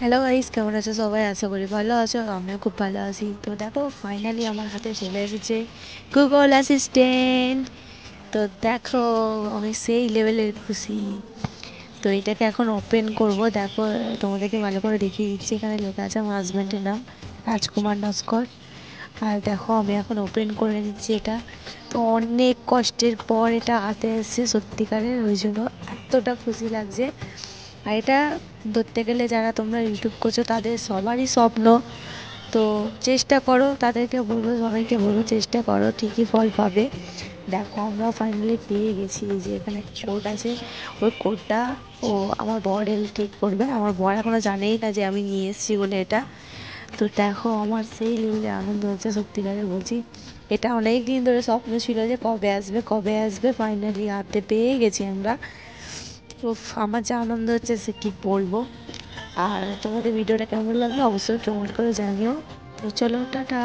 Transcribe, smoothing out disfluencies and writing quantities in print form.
Hello guys, কেমন আছো সবাই? আশা করি ভালো আছো। আমিও খুব ভালো আছি। তো দেখো, ফাইনালি আমার হাতে চলে এসেছে গুগল অ্যাসিস্ট্যান্ট। তো দেখো, আমি সেই লেভেলের খুশি। তো এটাকে এখন ওপেন করব। দেখো, তোমাদেরকে ভালো করে দেখিয়ে দিচ্ছি। এখানে লেখা আছে আমার হাজব্যান্ডের নাম, রাজকুমার নস্কর। আর দেখো, আমি এখন ওপেন করে নিচ্ছি এটা। তো অনেক কষ্টের পর এটা হাতে এসেছে সত্যিকারের, ওই জন্য এতটা খুশি লাগছে। আর এটা ধরতে গেলে যারা তোমরা ইউটিউব করছো তাদের সবারই স্বপ্ন। তো চেষ্টা করো, তাদেরকে বলবো, সবাইকে বলবো চেষ্টা করো, ঠিকই ফল পাবে। দেখো, আমরা ফাইনালি পেয়ে গেছি। এই যে এখানে কোড আছে, ওই কোডটা ও আমার বর ঠিক করবে। আমার বর এখনও জানেই না যে আমি নিয়ে এসেছি বলে এটা। তো দেখো, আমার সেই লেভেলে আনন্দ হচ্ছে সত্যিকারে বলছি। এটা অনেক দিন ধরে স্বপ্ন ছিল যে কবে আসবে কবে আসবে, ফাইনালি হাতে পেয়ে গেছি আমরা। উফ, আমার যা আনন্দ হচ্ছে সে কি বলবো। আর তোমাদের ভিডিওটা কেমন লাগলো অবশ্যই কমেন্ট করে জানিও। তো চলো, টাটা।